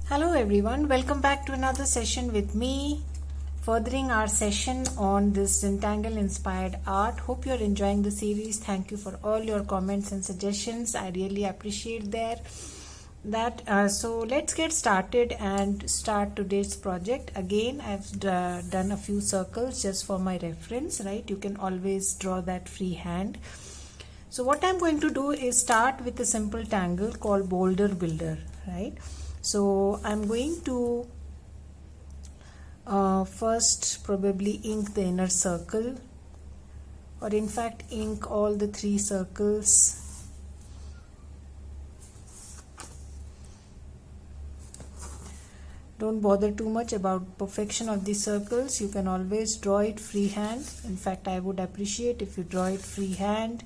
Hello everyone, welcome back to another session with me, furthering our session on this Zentangle Inspired Art. Hope you're enjoying the series. Thank you for all your comments and suggestions. I really appreciate that. So let's get started and start today's project. Again, I've done a few circles just for my reference, right? You can always draw that freehand. So what I'm going to do is start with a simple tangle called Boulder Builder, right? So I'm going to first probably ink the inner circle, or in fact ink all the three circles. Don't bother too much about perfection of the circles. You can always draw it freehand. In fact, I would appreciate if you draw it freehand.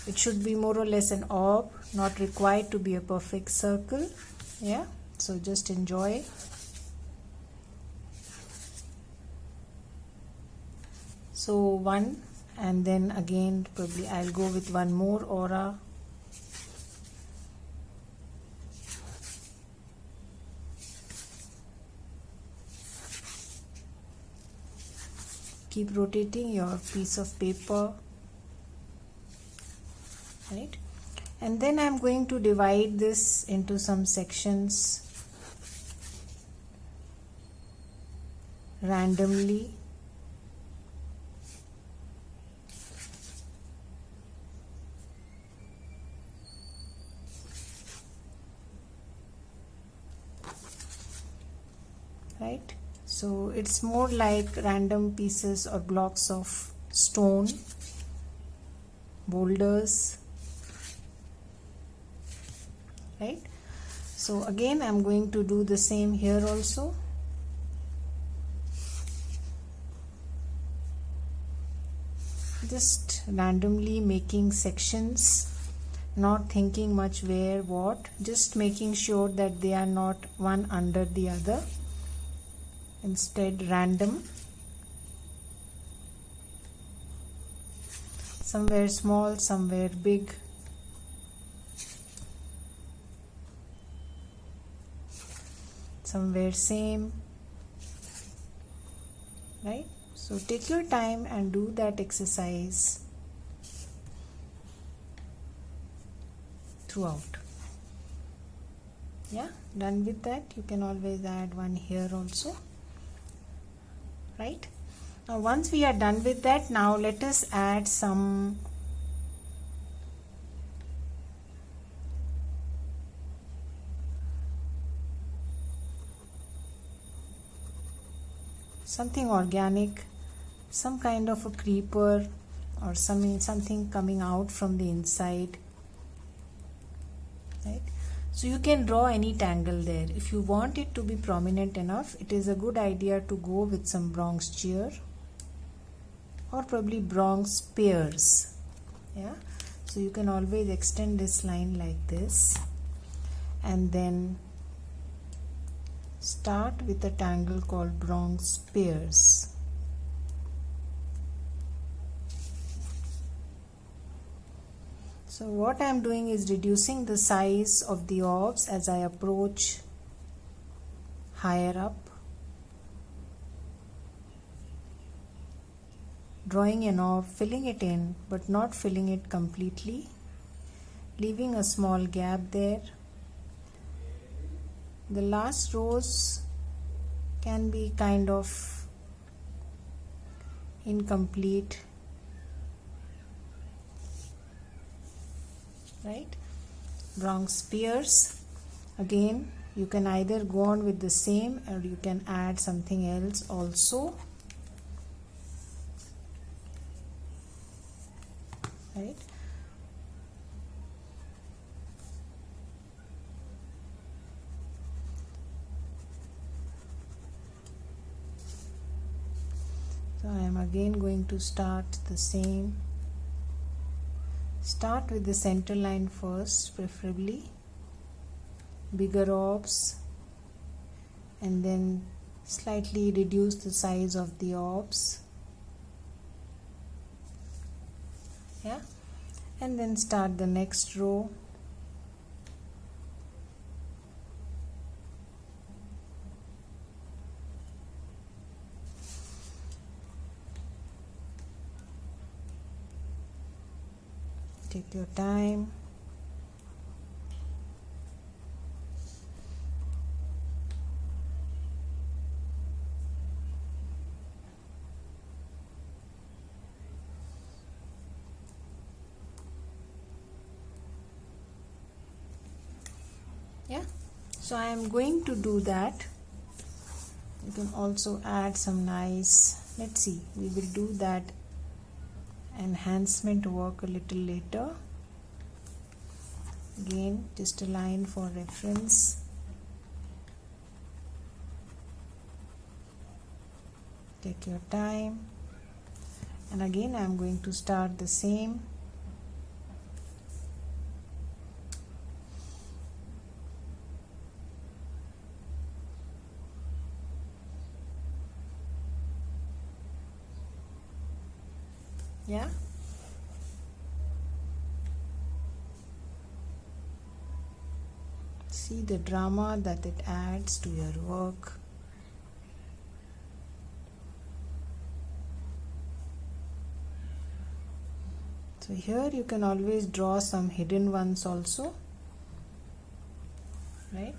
It should be more or less an orb, not required to be a perfect circle. Yeah, so just enjoy. So one, and then again probably I'll go with one more aura. Keep rotating your piece of paper, right? And then I'm going to divide this into some sections randomly. Right? So it's more like random pieces or blocks of stone, boulders. Right? So again I'm going to do the same here also. Just randomly making sections, not thinking much where, what, just making sure that they are not one under the other. Instead random. Somewhere small, somewhere big. Somewhere same, right? So take your time and do that exercise throughout. Yeah, done with that. You can always add one here also, right? Now once we are done with that, now let us add something organic, some kind of a creeper or something coming out from the inside, right? So you can draw any tangle there. If you want it to be prominent enough, it is a good idea to go with some Bronx Spear or probably Bronx Spears. Yeah, so you can always extend this line like this and then start with a tangle called Bronx Spears. So what I am doing is reducing the size of the orbs as I approach higher up. Drawing an orb, filling it in, but not filling it completely, leaving a small gap there. The last rows can be kind of incomplete, right? Bronx Spears, again you can either go on with the same or you can add something else also, right? So I am again going to start the same. Start with the center line first, preferably bigger orbs, and then slightly reduce the size of the orbs. Yeah, and then start the next row. Take your time. Yeah, so I am going to do that. You can also add some nice, let's see, we will do that enhancement work a little later. Again, just a line for reference. Take your time. And again, I am going to start the same. Yeah. See the drama that it adds to your work. So here you can always draw some hidden ones also, right?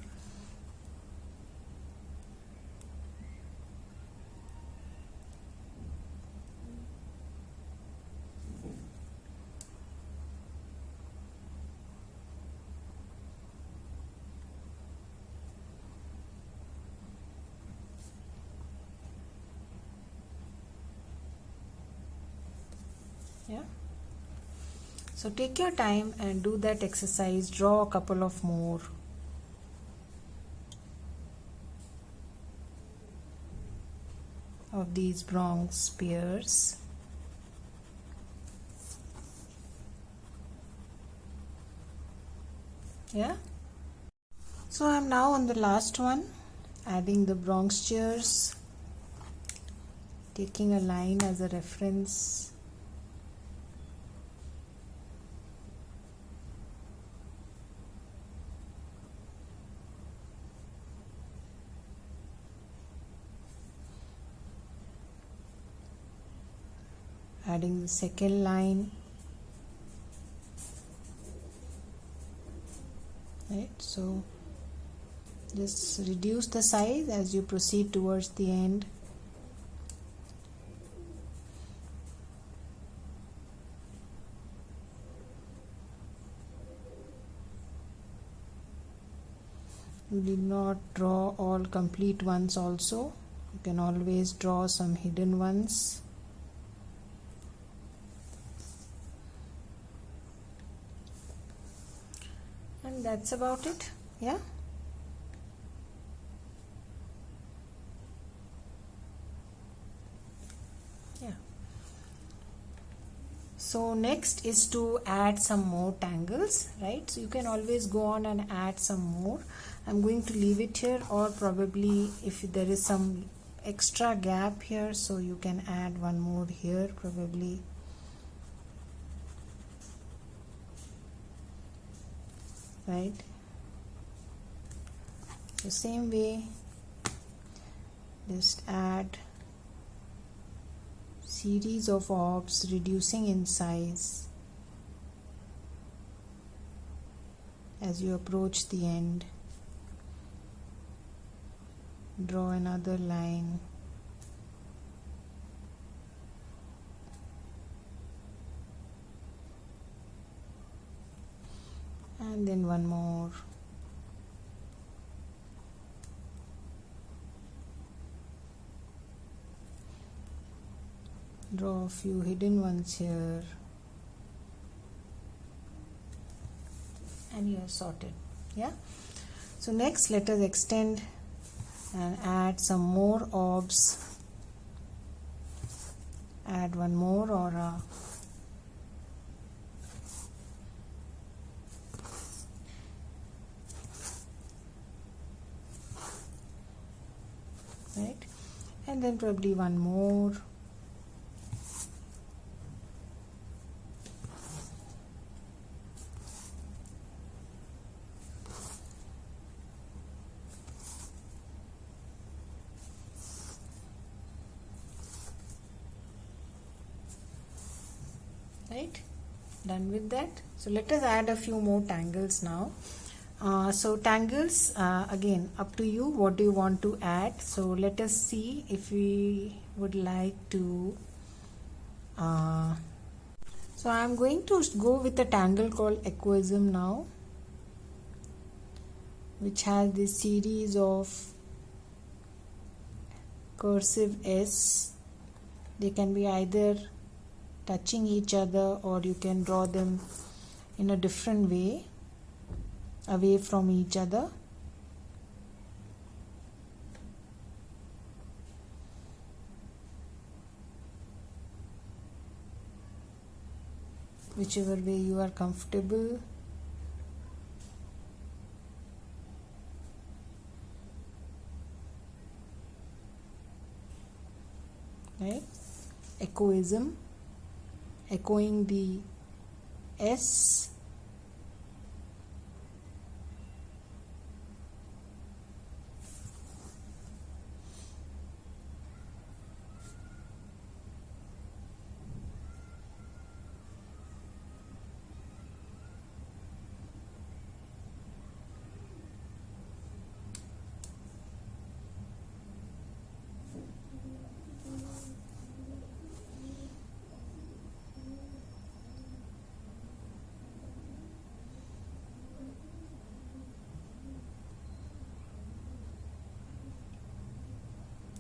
Yeah. So take your time and do that exercise. Draw a couple of more. Of these Bronx Spears. Yeah. So I am now on the last one, adding the Bronx Spears, taking a line as a reference. Adding the second line, right? So just reduce the size as you proceed towards the end. You did not draw all complete ones also. You can always draw some hidden ones. And that's about it. Yeah. Yeah. So next is to add some more tangles, right? So you can always go on and add some more. I'm going to leave it here, or probably if there is some extra gap here, so you can add one more here probably. Right, the same way, just add series of orbs reducing in size as you approach the end. Draw another line. And then one more. Draw a few hidden ones here. And you are sorted. Yeah. So next let us extend and add some more orbs. Add one more aura. Right, and then probably one more. Right, Done with that. So let us add a few more tangles now. So tangles, again up to you, what do you want to add. So let us see if we would like to so I am going to go with a tangle called Equism now, which has this series of cursive S. They can be either touching each other, or you can draw them in a different way, away from each other. Whichever way you are comfortable. Right? Equism, echoing the S.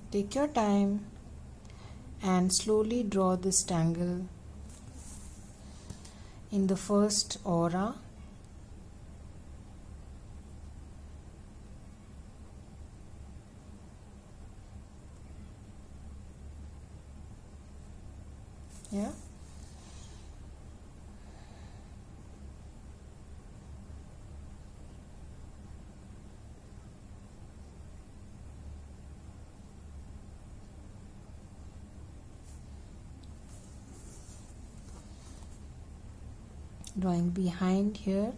Take your time and slowly draw this tangle in the first aura. Yeah. Drawing behind here.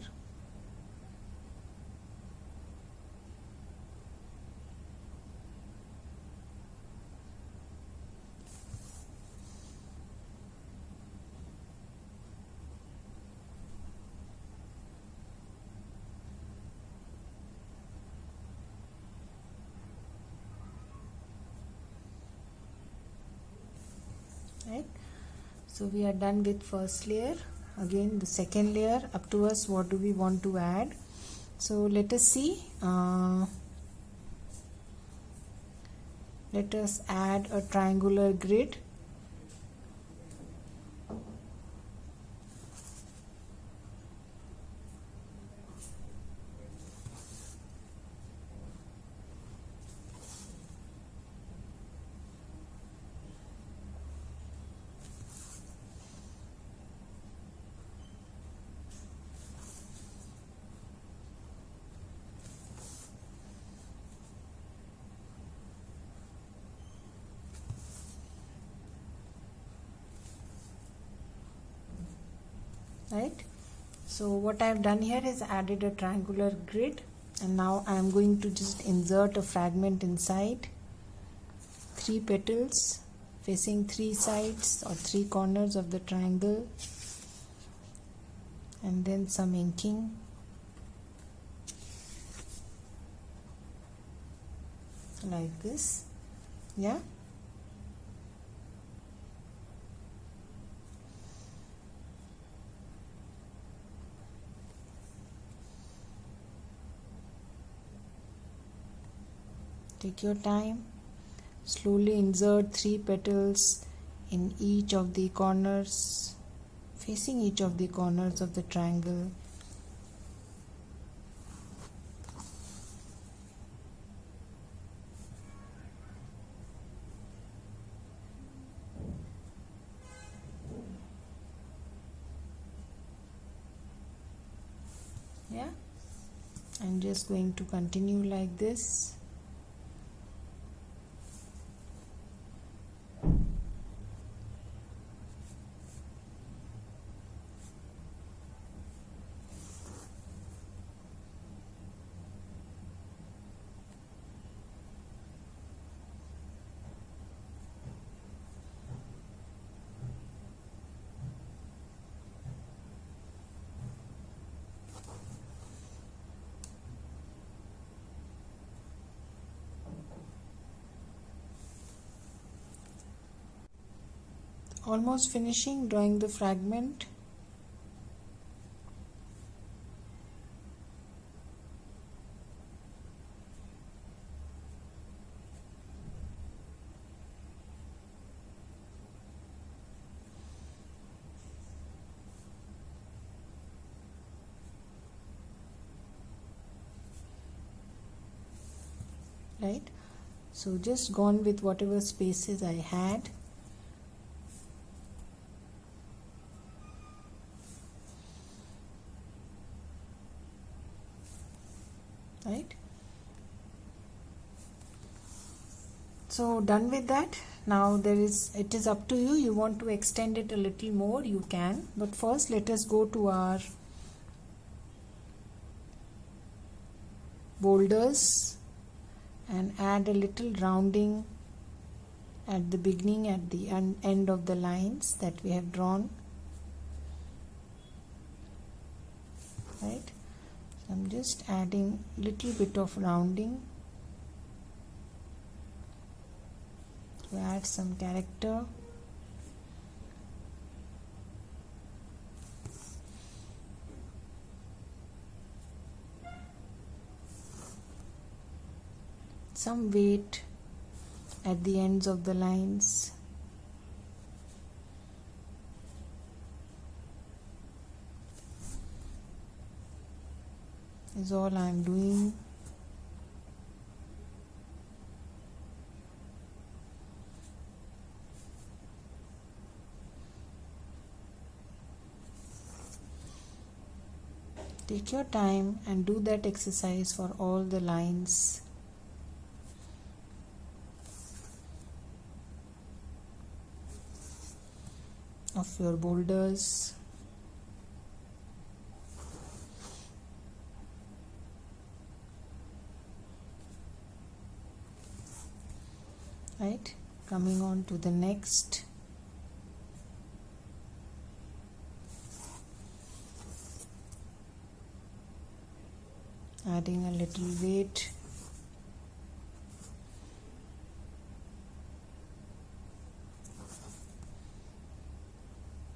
Right. So we are done with first layer. Again the second layer, up to us, what do we want to add. So let us see. Let us add a triangular grid. Right. So what I have done here is added a triangular grid, and now I am going to just insert a fragment inside. 3 petals facing 3 sides or 3 corners of the triangle, and then some inking. Like this. Yeah. Take your time, slowly insert 3 petals in each of the corners, facing each of the corners of the triangle. Yeah, I'm just going to continue like this. Almost finishing drawing the fragment. Right, so just gone with whatever spaces I had. Right, so done with that. Now it is up to you. You want to extend it a little more, you can, but first let us go to our boulders and add a little rounding at the beginning, at the end of the lines that we have drawn. Right, so I'm just adding little bit of rounding to add some character. Some weight at the ends of the lines. Is all I am doing. Take your time and do that exercise for all the lines. Of your boulders. Right, coming on to the next. Adding a little weight.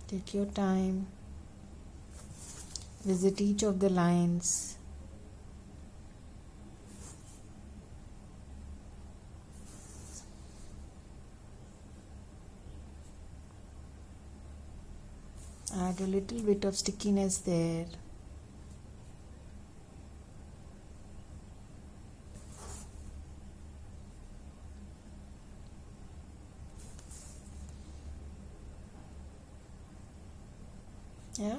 Take your time, visit each of the lines. Add a little bit of stickiness there. Yeah.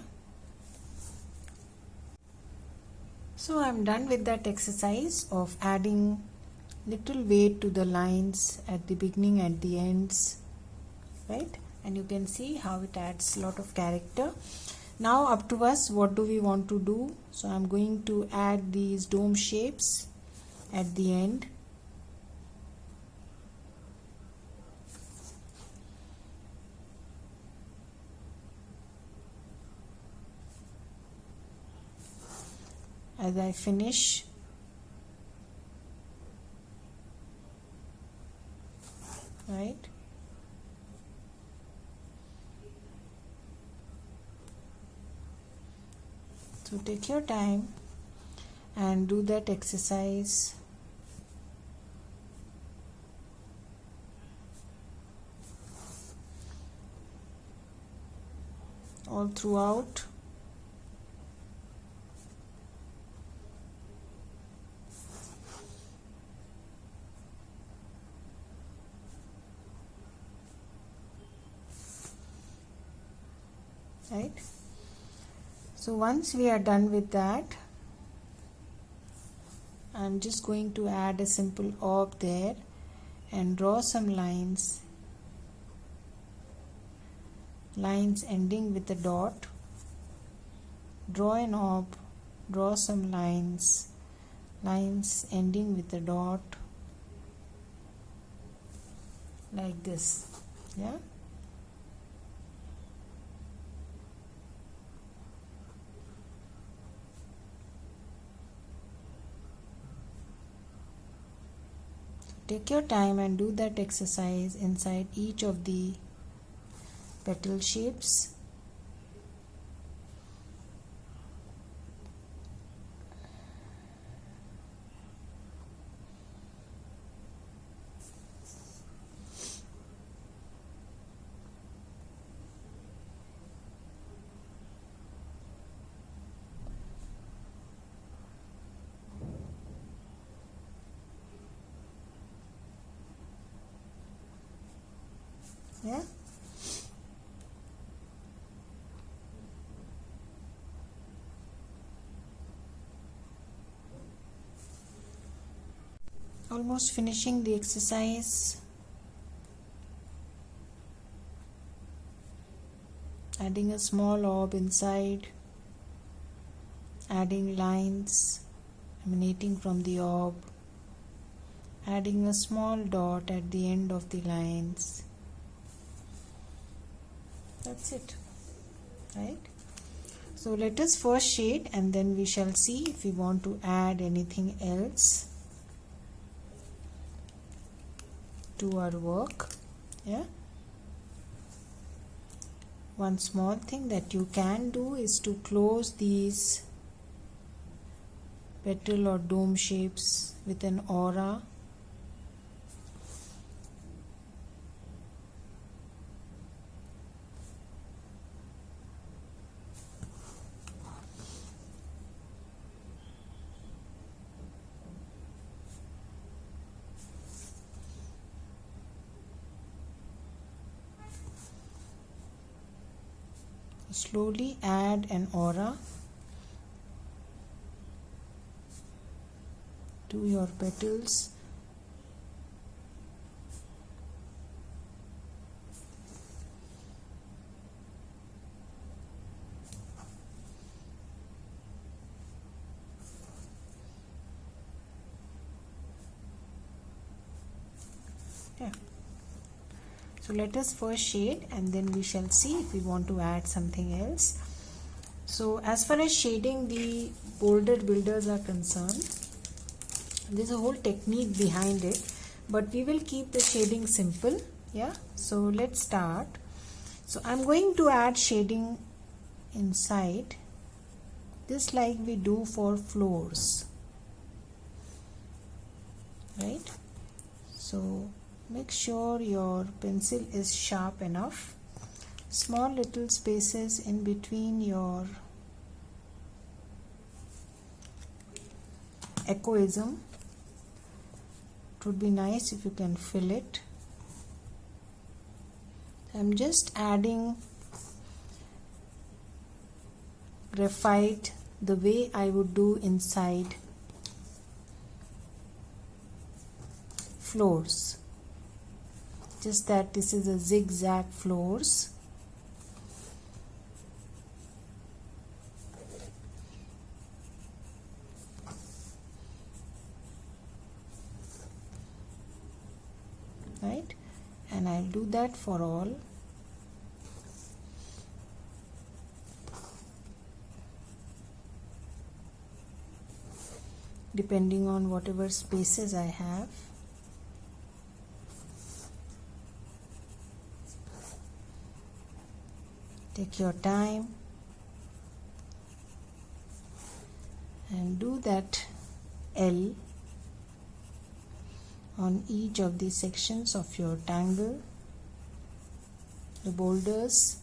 So I'm done with that exercise of adding little weight to the lines at the beginning and the ends, right? And you can see how it adds a lot of character. Now up to us, what do we want to do? So I'm going to add these dome shapes at the end. As I finish, right? So take your time and do that exercise. All throughout. Right, so once we are done with that, I'm just going to add a simple orb there and draw some lines ending with a dot. Draw an orb, draw some lines ending with a dot, like this. Yeah. Take your time and do that exercise inside each of the petal shapes. Yeah. Almost finishing the exercise. Adding a small orb inside. Adding lines emanating from the orb. Adding a small dot at the end of the lines. That's it, right? So let us first shade and then we shall see if we want to add anything else to our work. Yeah. One small thing that you can do is to close these petal or dome shapes with an aura. Slowly add an aura to your petals. Yeah. So let us first shade and then we shall see if we want to add something else. So as far as shading the Boulder Builders are concerned, there's a whole technique behind it, but we will keep the shading simple. Yeah. So let's start. So I'm going to add shading inside, just like we do for floors, right? So make sure your pencil is sharp enough. Small little spaces in between your Equism. It would be nice if you can fill it. I'm just adding graphite the way I would do inside floors. Just that this is a zigzag floors. Right? And I'll do that for all. Depending on whatever spaces I have. Take your time and do that L on each of the sections of your tangle, the boulders.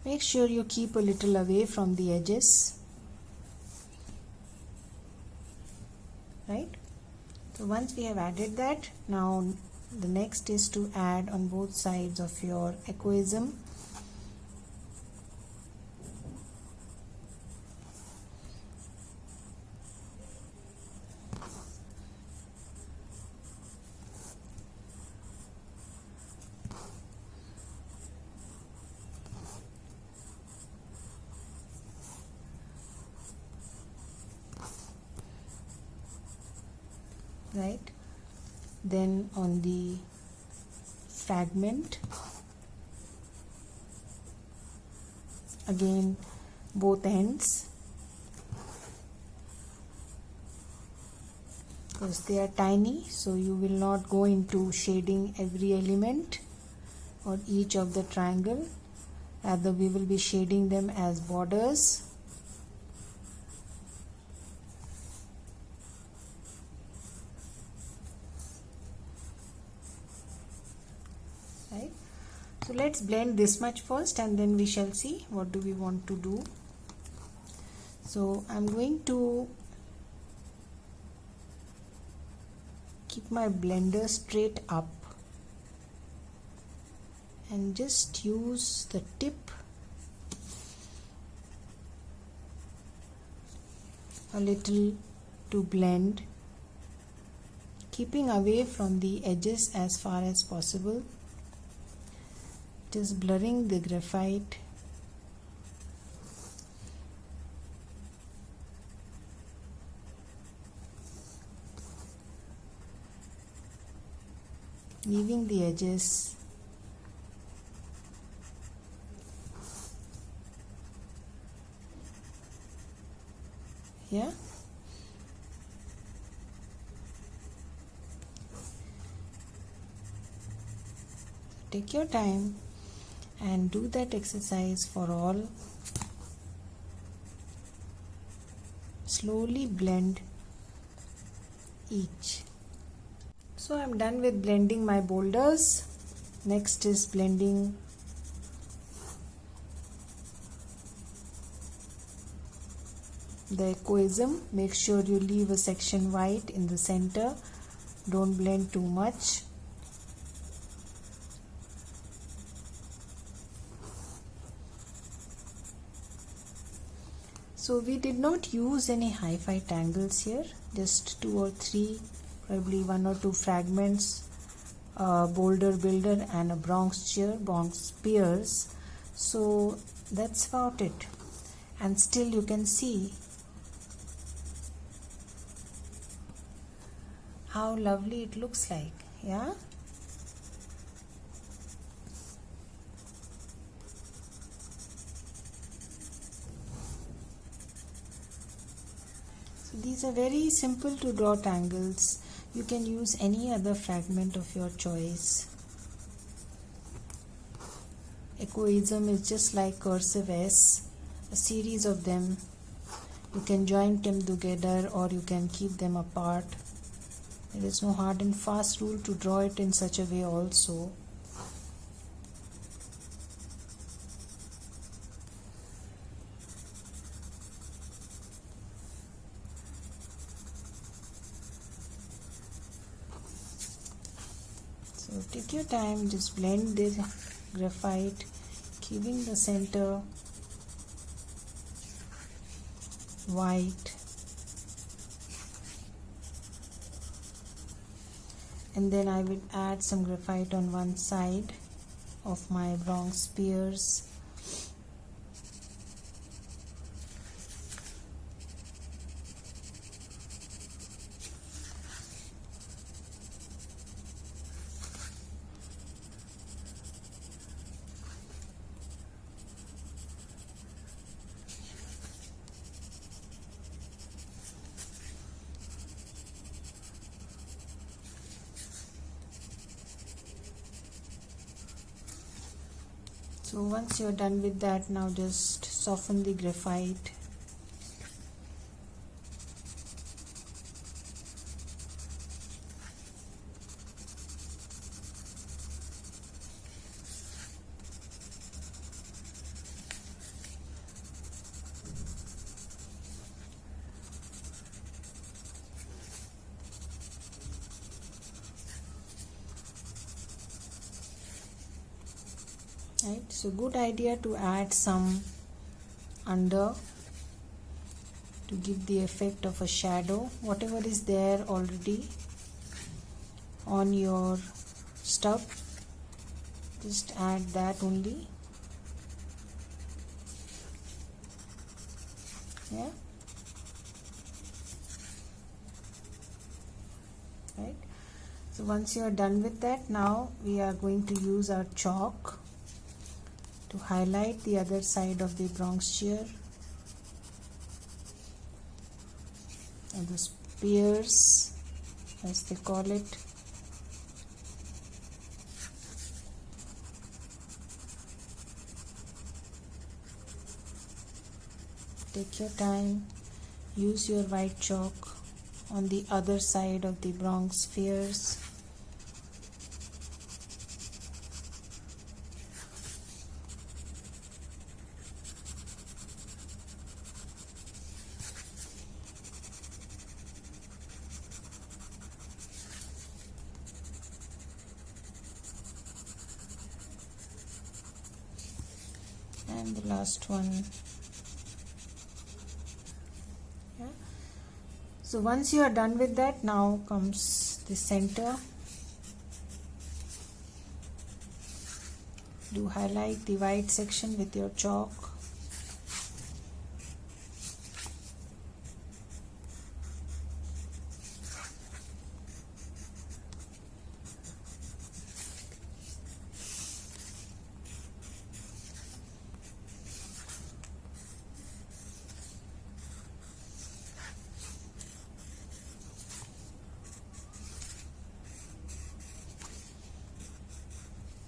Make sure you keep a little away from the edges, right? So once we have added that, now the next is to add on both sides of your Equism. right? Then on the fragment, again both ends, because they are tiny, so you will not go into shading every element or each of the triangle, rather we will be shading them as borders. Right, so let's blend this much first and then we shall see what do we want to do. So I'm going to keep my blender straight up and just use the tip a little to blend, keeping away from the edges as far as possible, just blurring the graphite. Leaving the edges. Yeah. Take your time and do that exercise for all. Slowly blend each. So I'm done with blending my boulders. Next is blending the Equism. Make sure you leave a section white in the center. Don't blend too much. So we did not use any hi-fi tangles here, just 2 or 3, probably 1 or 2 fragments, Boulder Builder and a Bronx Spears. So that's about it. And still you can see how lovely it looks like. Yeah. So these are very simple to draw tangles. You can use any other fragment of your choice. Equism is just like cursive S, a series of them. You can join them together or you can keep them apart. There is no hard and fast rule to draw it in such a way also. So take your time, just blend the graphite, keeping the center white, and then I will add some graphite on one side of my Bronx Spears. So once you're done with that, now just soften the graphite. Right, so good idea to add some under to give the effect of a shadow. Whatever is there already on your stuff, just add that only. Yeah, right? So once you are done with that, now we are going to use our chalk to highlight the other side of the Bronx Spear, or the spears as they call it. Take your time, use your white chalk on the other side of the Bronx Spears. And the last one. Yeah. So once you are done with that, now comes the center. Do highlight the white section with your chalk.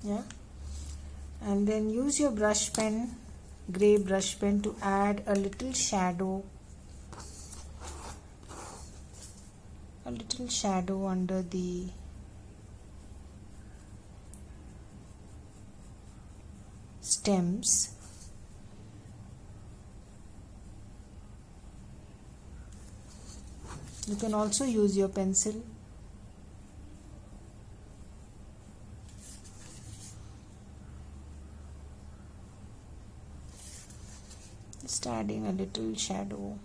Yeah, and then use your brush pen, gray brush pen, to add a little shadow under the stems. You can also use your pencil. Just adding a little shadow.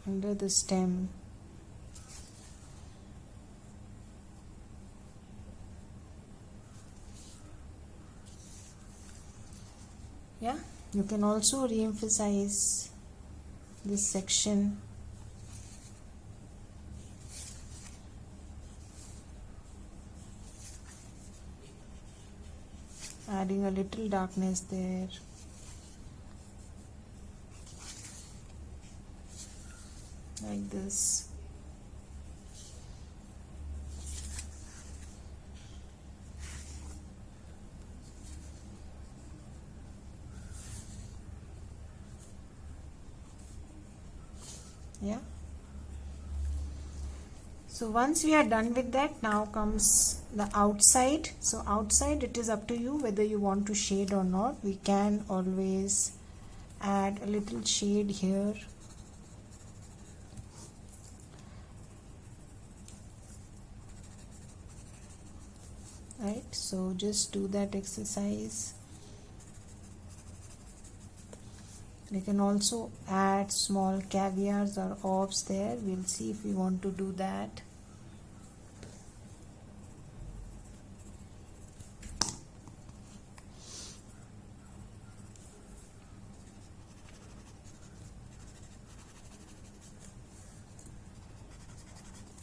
Under the stem. Yeah, you can also re-emphasize this section. Adding a little darkness there. Like this. Yeah. So once we are done with that, now comes the outside. So outside, it is up to you whether you want to shade or not. We can always add a little shade here. Right, so just do that exercise. You can also add small caviars or orbs there. We'll see if we want to do that.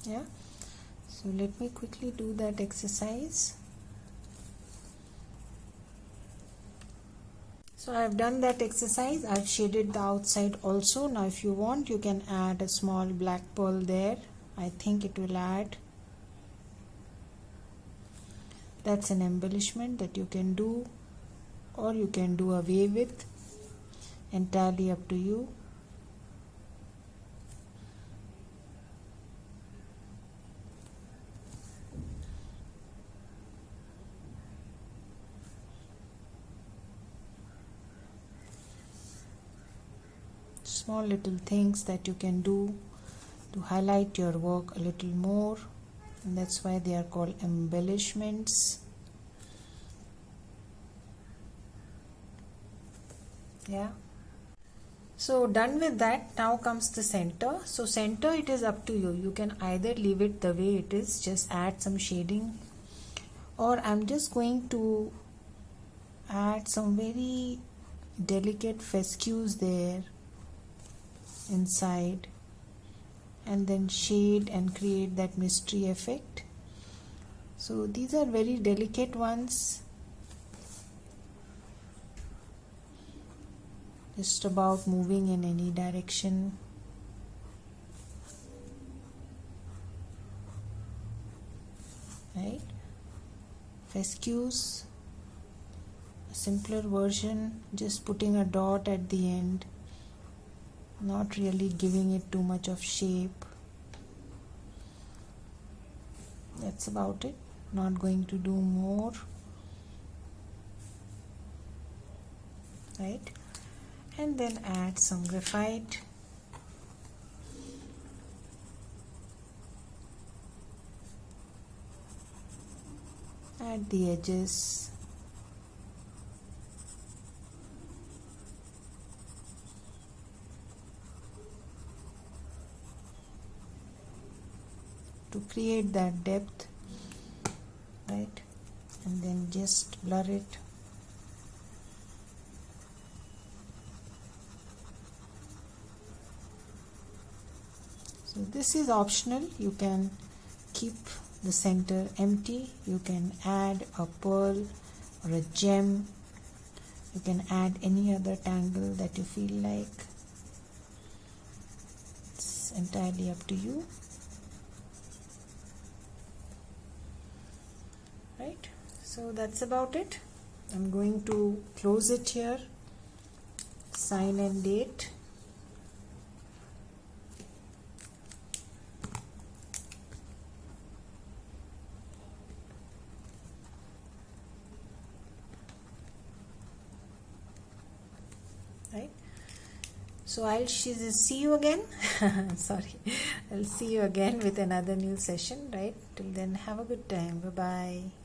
Yeah, so let me quickly do that exercise. So I have done that exercise. I've shaded the outside also. Now if you want, you can add a small black pearl there. I think it will add. That's an embellishment that you can do, or you can do away with. Entirely up to you. Small little things that you can do to highlight your work a little more, and that's why they are called embellishments. Yeah, so done with that. Now comes the center. So center, it is up to you. You can either leave it the way it is, just add some shading, or I'm just going to add some very delicate fescues there inside, and then shade and create that mystery effect. So these are very delicate ones, just about moving in any direction. Right, fescues, a simpler version, just putting a dot at the end, not really giving it too much of shape. That's about it, not going to do more. Right, and then add some graphite. At the edges, to create that depth, right, and then just blur it. So this is optional, you can keep the center empty, you can add a pearl or a gem, you can add any other tangle that you feel like. It's entirely up to you. Right, so that's about it. I'm going to close it here, sign and date. Right, so I'll see you again. Sorry, I'll see you again with another new session. Right, till then, have a good time. Bye bye.